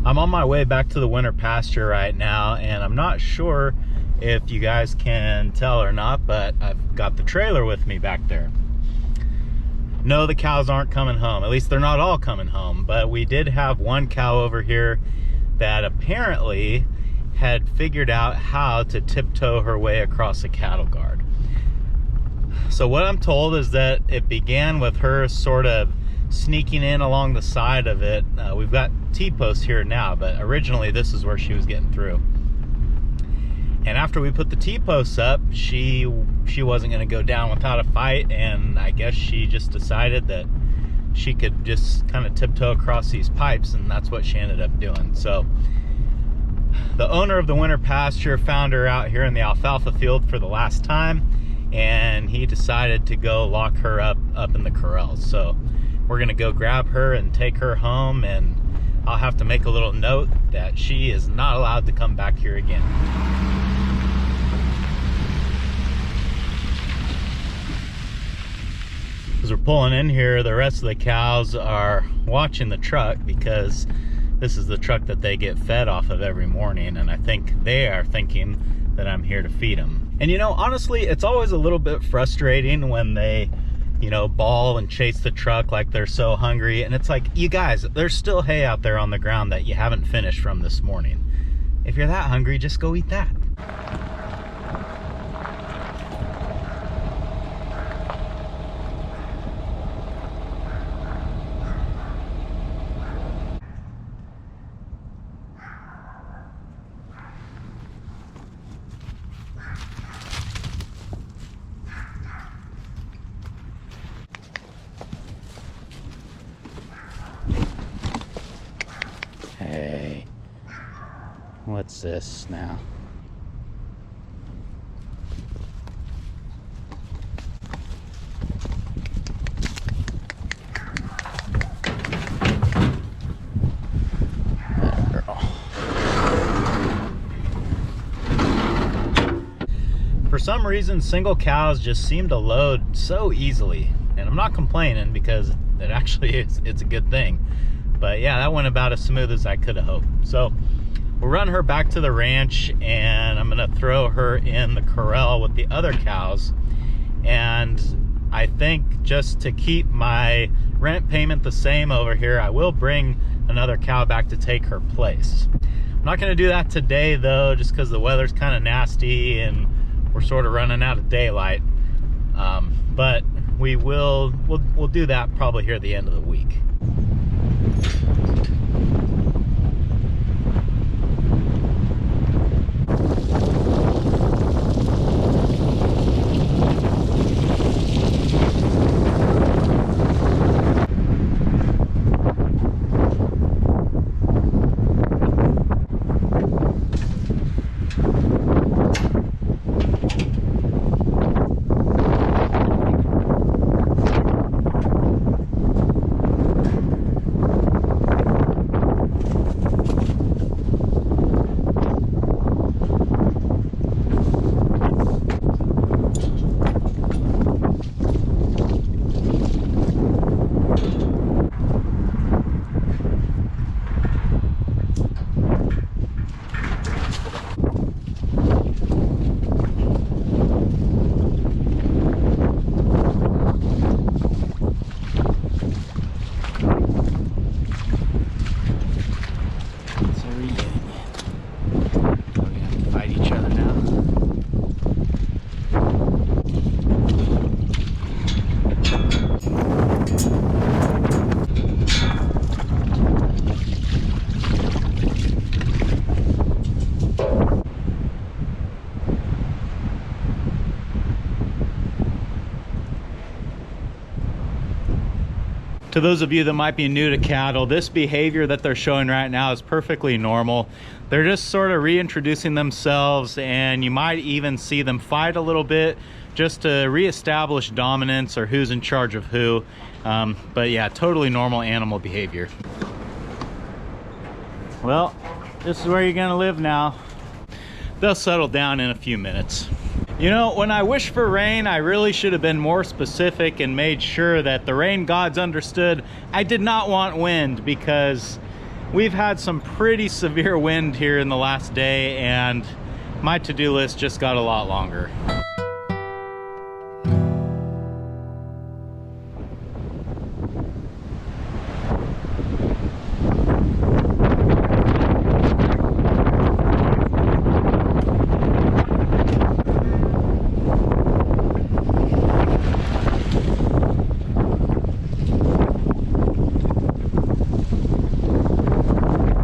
I'm on my way back to the winter pasture right now, and I'm not sure if you guys can tell or not, but I've got the trailer with me back there. No, the cows aren't coming home. At least they're not all coming home, but we did have one cow over here that apparently had figured out how to tiptoe her way across a cattle guard. So what I'm told is that it began with her sort of sneaking in along the side of it. We've got T-posts here now, but originally this is where she was getting through. And after we put the T-posts up, she wasn't going to go down without a fight, and I guess she just decided that she could just kind of tiptoe across these pipes, and that's what she ended up doing. So the owner of the winter pasture found her out here in the alfalfa field for the last time, and he decided to go lock her up in the corrals. So we're going to go grab her and take her home, and I'll have to make a little note that she is not allowed to come back here again. As we're pulling in here, the rest of the cows are watching the truck because this is the truck that they get fed off of every morning, and I think they are thinking that I'm here to feed them. And you know, honestly, it's always a little bit frustrating when they, you know, bawl and chase the truck like they're so hungry, and it's like, you guys, there's still hay out there on the ground that you haven't finished from this morning. If you're that hungry, just go eat that. Hey, what's this now? That girl. For some reason, single cows just seem to load so easily, and I'm not complaining because it actually is, it's a good thing. But yeah, that went about as smooth as I could have hoped. So we'll run her back to the ranch, and I'm gonna throw her in the corral with the other cows. And I think just to keep my rent payment the same over here, I will bring another cow back to take her place. I'm not gonna do that today though, just because the weather's kind of nasty and we're sort of running out of daylight. But we'll do that probably here at the end of the week. To those of you that might be new to cattle, this behavior that they're showing right now is perfectly normal. They're just sort of reintroducing themselves, and you might even see them fight a little bit just to reestablish dominance or who's in charge of who. But yeah, totally normal animal behavior. Well, this is where you're gonna live now. They'll settle down in a few minutes. You know, when I wished for rain, I really should have been more specific and made sure that the rain gods understood I did not want wind, because We've had some pretty severe wind here in the last day, and my to-do list just got a lot longer.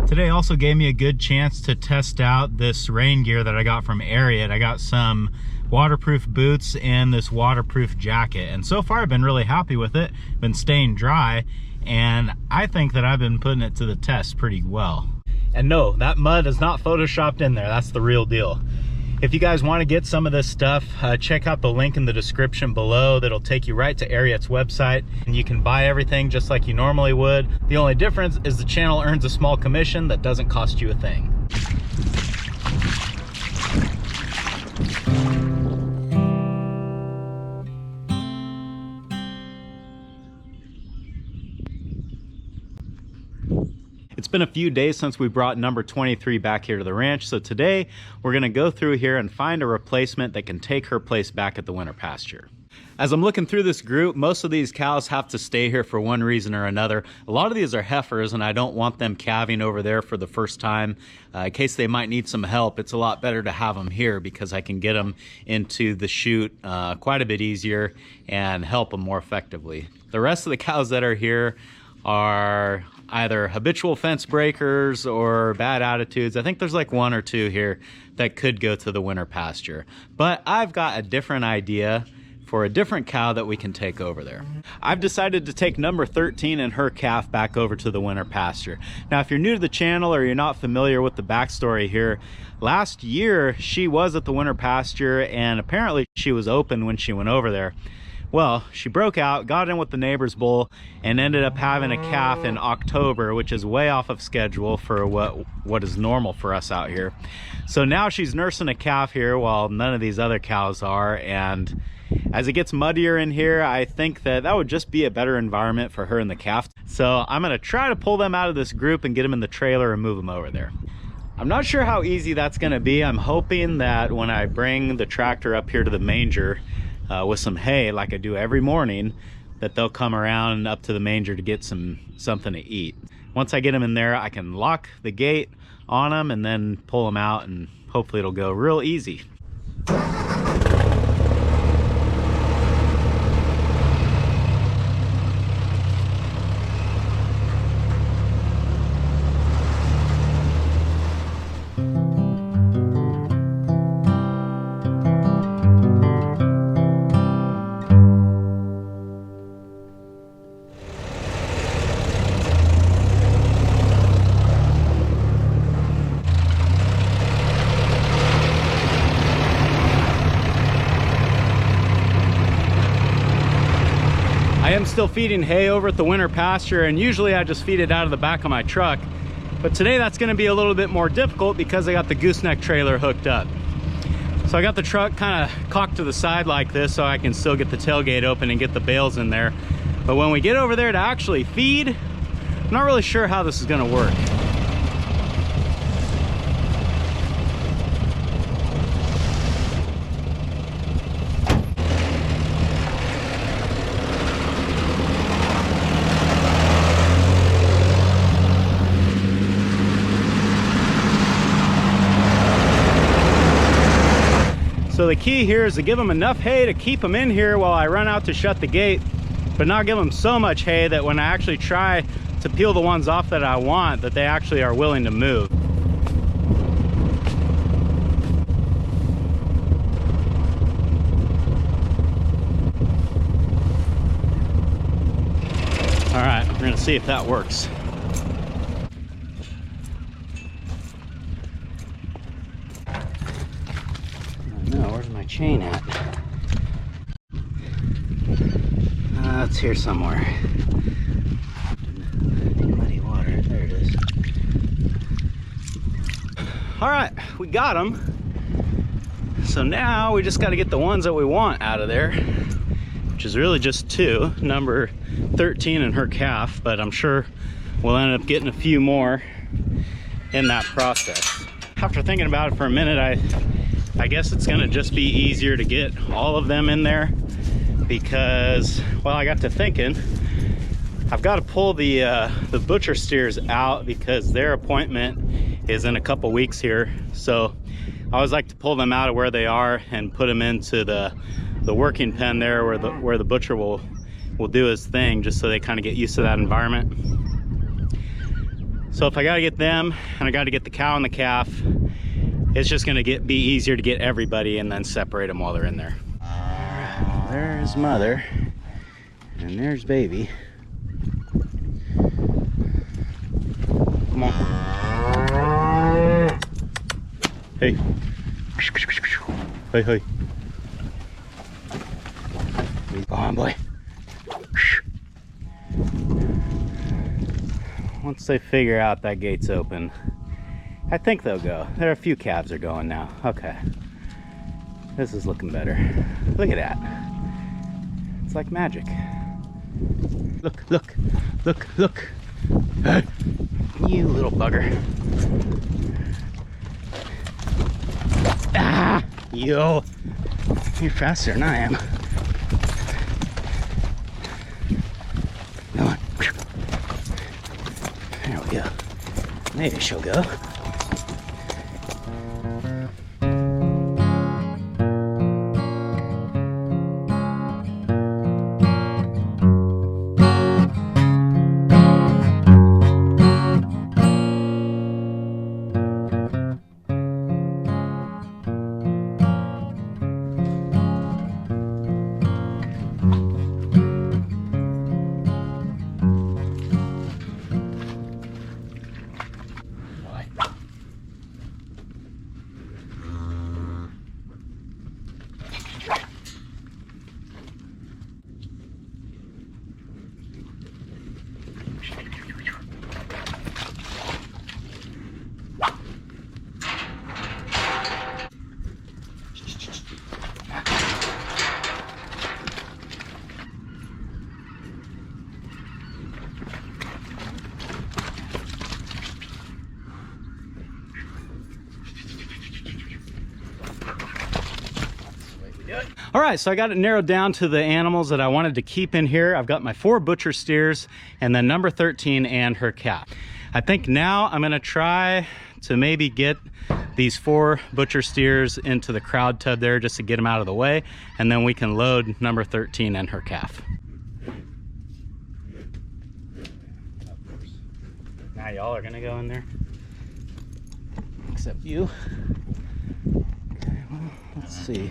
Today also gave me a good chance to test out this rain gear that I got from Ariats. I got some waterproof boots and this waterproof jacket, and so far I've been really happy with it. Been staying dry, and I think that I've been putting it to the test pretty well. And no, that mud is not photoshopped in there. That's the real deal. If you guys want to get some of this stuff, check out the link in the description below. That'll take you right to Ariats' website, and you can buy everything just like you normally would. The only difference is the channel earns a small commission that doesn't cost you a thing. It's been a few days since we brought number 23 back here to the ranch, so today we're going to go through here and find a replacement that can take her place back at the winter pasture. As I'm looking through this group, most of these cows have to stay here for one reason or another. A lot of these are heifers, and I don't want them calving over there for the first time. In case they might need some help, it's a lot better to have them here because I can get them into the chute quite a bit easier and help them more effectively. The rest of the cows that are here are either habitual fence breakers or bad attitudes. I think there's like one or two here that could go to the winter pasture. But I've got a different idea for a different cow that we can take over there. I've decided to take number 13 and her calf back over to the winter pasture. Now, if you're new to the channel or you're not familiar with the backstory here, last year she was at the winter pasture, and apparently she was open when she went over there. Well, she broke out, got in with the neighbor's bull, and ended up having a calf in October, which is way off of schedule for what is normal for us out here. So now she's nursing a calf here while none of these other cows are, and as it gets muddier in here, I think that would just be a better environment for her and the calf. So I'm gonna try to pull them out of this group and get them in the trailer and move them over there. I'm not sure how easy that's gonna be. I'm hoping that when I bring the tractor up here to the manger with some hay like I do every morning, that they'll come around up to the manger to get something to eat. Once I get them in there, I can lock the gate on them and then pull them out, and hopefully it'll go real easy. I am still feeding hay over at the winter pasture, and usually I just feed it out of the back of my truck. But today that's gonna be a little bit more difficult because I got the gooseneck trailer hooked up. So I got the truck kind of cocked to the side like this so I can still get the tailgate open and get the bales in there. But when we get over there to actually feed, I'm not really sure how this is gonna work. So the key here is to give them enough hay to keep them in here while I run out to shut the gate, but not give them so much hay that when I actually try to peel the ones off that I want, that they actually are willing to move. All right, we're gonna see if that works. Where's my chain at? It's here somewhere. Muddy water. There it is. All right, we got them. So now we just got to get the ones that we want out of there, which is really just two, number 13 and her calf, but I'm sure we'll end up getting a few more in that process. After thinking about it for a minute, I guess it's gonna just be easier to get all of them in there because, well, I got to thinking, I've got to pull the butcher steers out because their appointment is in a couple weeks here. So I always like to pull them out of where they are and put them into the working pen there where the butcher will do his thing, just so they kind of get used to that environment. So if I got to get them and I got to get the cow and the calf, it's just going to be easier to get everybody and then separate them while they're in there. There's mother and there's baby. Come on. Hey. Hey, hey. Go on, boy. Once they figure out that gate's open, I think they'll go. There are a few calves are going now. Okay. This is looking better. Look at that. It's like magic. Look, look, look, look. Hey, you little bugger. Ah, yo. You're faster than I am. Come on. There we go. Maybe she'll go. All right, so I got it narrowed down to the animals that I wanted to keep in here. I've got my 4 butcher steers and then number 13 and her calf. I think now I'm gonna try to maybe get these 4 butcher steers into the crowd tub there just to get them out of the way, and then we can load number 13 and her calf. Now y'all are gonna go in there, except you. Okay, well, let's see.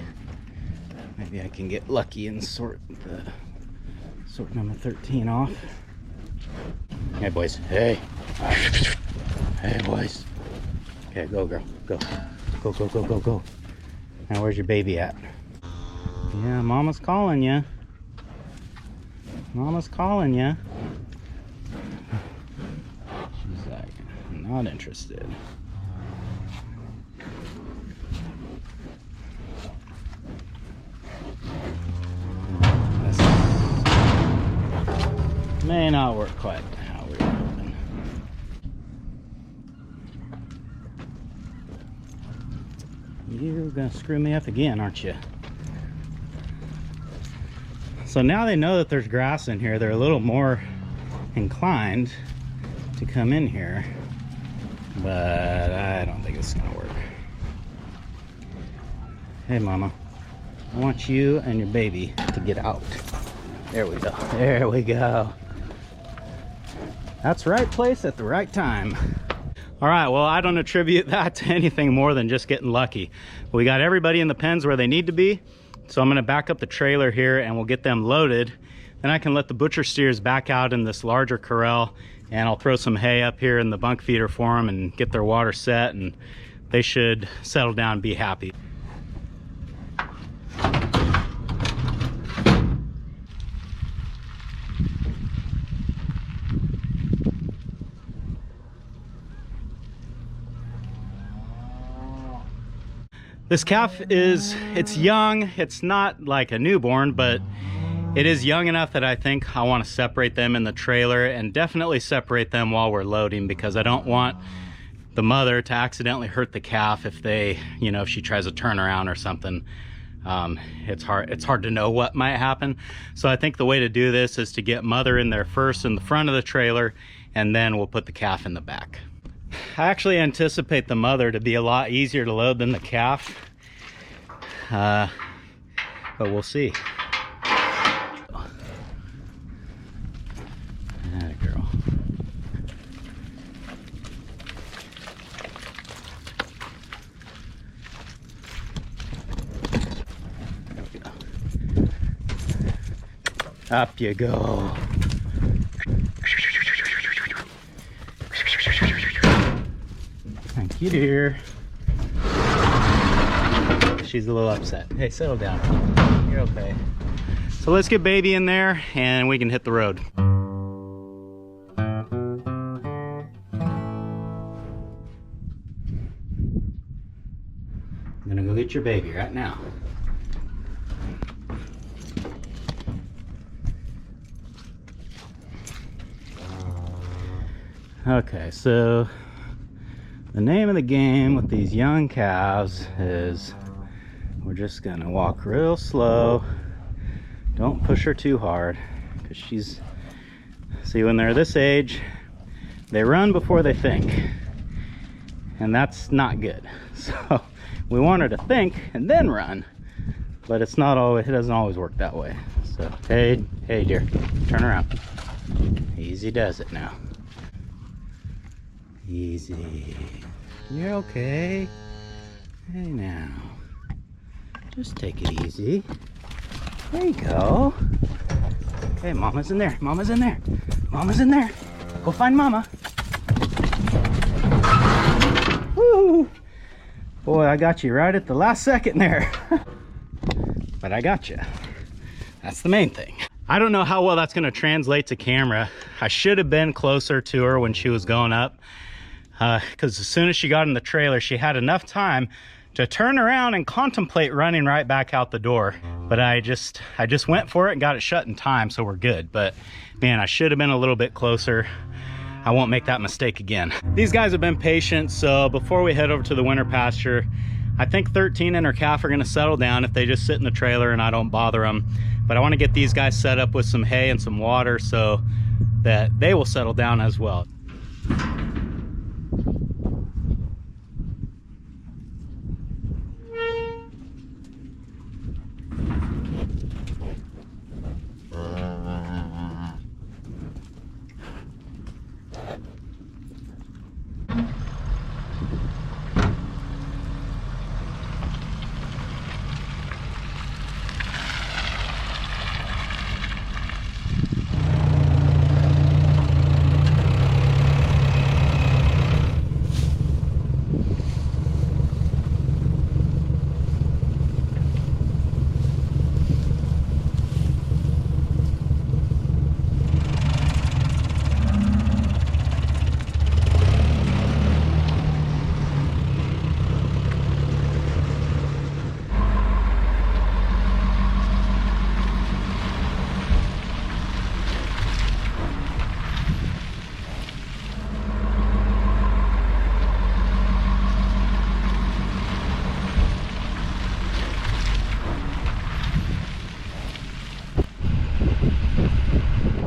Maybe I can get lucky and sort number 13 off. Hey boys, hey. Hey boys. Okay, go girl, go. Go, go, go, go, go. Now where's your baby at? Yeah, mama's calling you. Mama's calling you. She's like, not interested. May not work quite how we're hoping. You're gonna screw me up again, aren't you? So now they know that there's grass in here, they're a little more inclined to come in here, but I don't think it's gonna work. Hey mama, I want you and your baby to get out. There we go, there we go. That's right place at the right time. All right, well, I don't attribute that to anything more than just getting lucky. We got everybody in the pens where they need to be, so I'm gonna back up the trailer here and we'll get them loaded. Then I can let the butcher steers back out in this larger corral, and I'll throw some hay up here in the bunk feeder for them and get their water set, and they should settle down and be happy. This calf it's young. It's not like a newborn, but it is young enough that I think I want to separate them in the trailer, and definitely separate them while we're loading, because I don't want the mother to accidentally hurt the calf if they, you know, if she tries to turn around or something. It's hard to know what might happen. So I think the way to do this is to get mother in there first in the front of the trailer, and then we'll put the calf in the back. I actually anticipate the mother to be a lot easier to load than the calf, but we'll see. Atta girl. There we go. Up you go. Thank you, dear. She's a little upset. Hey, settle down. You're okay. So let's get baby in there and we can hit the road. I'm gonna go get your baby right now. Okay, so the name of the game with these young calves is we're just gonna walk real slow. Don't push her too hard, because she's, see, when they're this age, they run before they think, and that's not good. So we want her to think and then run, but it's not always, it doesn't always work that way. So hey dear, turn around. Easy does it now. Easy. You're okay. Hey now. Just take it easy. There you go. Okay, mama's in there. Mama's in there. Mama's in there. Go find mama. Woo! Boy, I got you right at the last second there. But I got you. That's the main thing. I don't know how well that's going to translate to camera. I should have been closer to her when she was going up, because as soon as she got in the trailer, she had enough time to turn around and contemplate running right back out the door. But I just went for it and got it shut in time, so we're good. But man, I should have been a little bit closer. I won't make that mistake again. These guys have been patient, so before we head over to the winter pasture, I think 13 and her calf are gonna settle down if they just sit in the trailer and I don't bother them. But I wanna get these guys set up with some hay and some water so that they will settle down as well.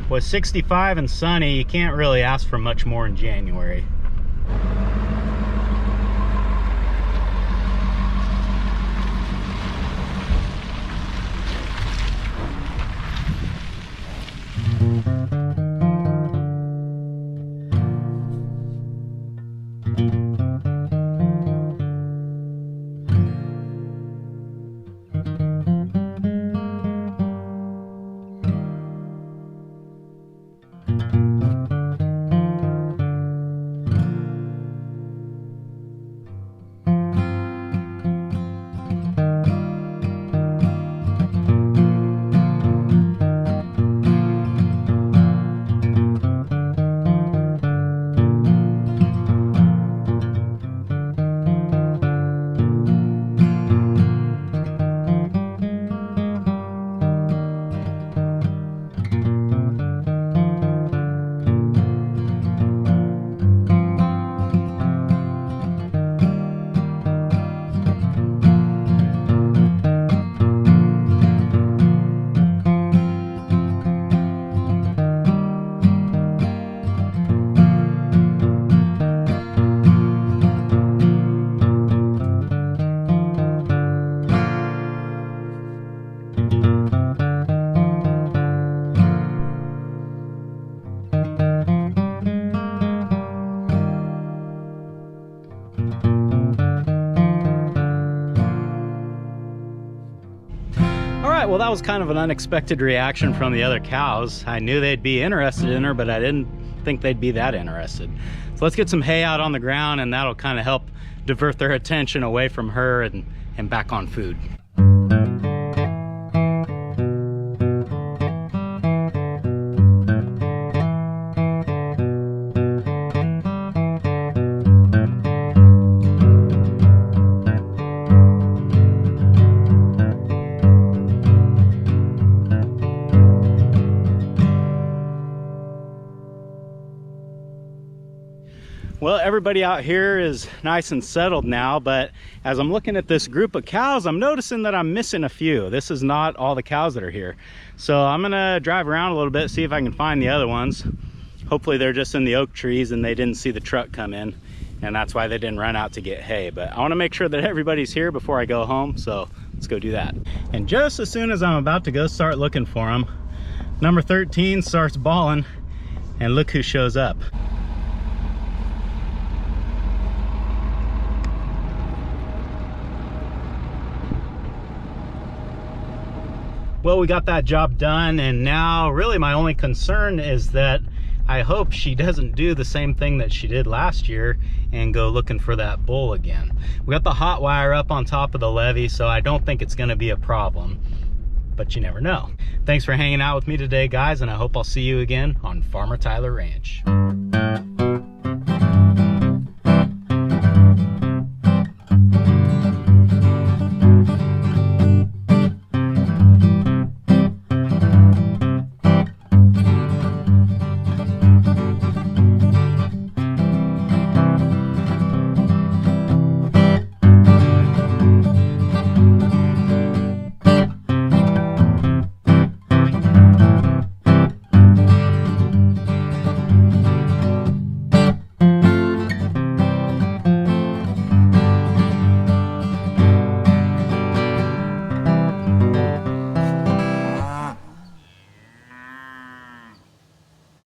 With 65 and sunny, you can't really ask for much more in January. right, well, that was kind of an unexpected reaction from the other cows. I knew they'd be interested in her, but I didn't think they'd be that interested. So let's get some hay out on the ground, and that'll kind of help divert their attention away from her and back on food. Well, everybody out here is nice and settled now, but as I'm looking at this group of cows, I'm noticing that I'm missing a few. This is not all the cows that are here. So I'm gonna drive around a little bit, see if I can find the other ones. Hopefully they're just in the oak trees and they didn't see the truck come in, and that's why they didn't run out to get hay. But I wanna make sure that everybody's here before I go home, so let's go do that. And just as soon as I'm about to go start looking for them, number 13 starts bawling, and look who shows up. Well, we got that job done, and now really my only concern is that I hope she doesn't do the same thing that she did last year and go looking for that bull again. We got the hot wire up on top of the levee, so I don't think it's going to be a problem, but you never know. Thanks for hanging out with me today, guys, and I hope I'll see you again on Farmer Tyler Ranch.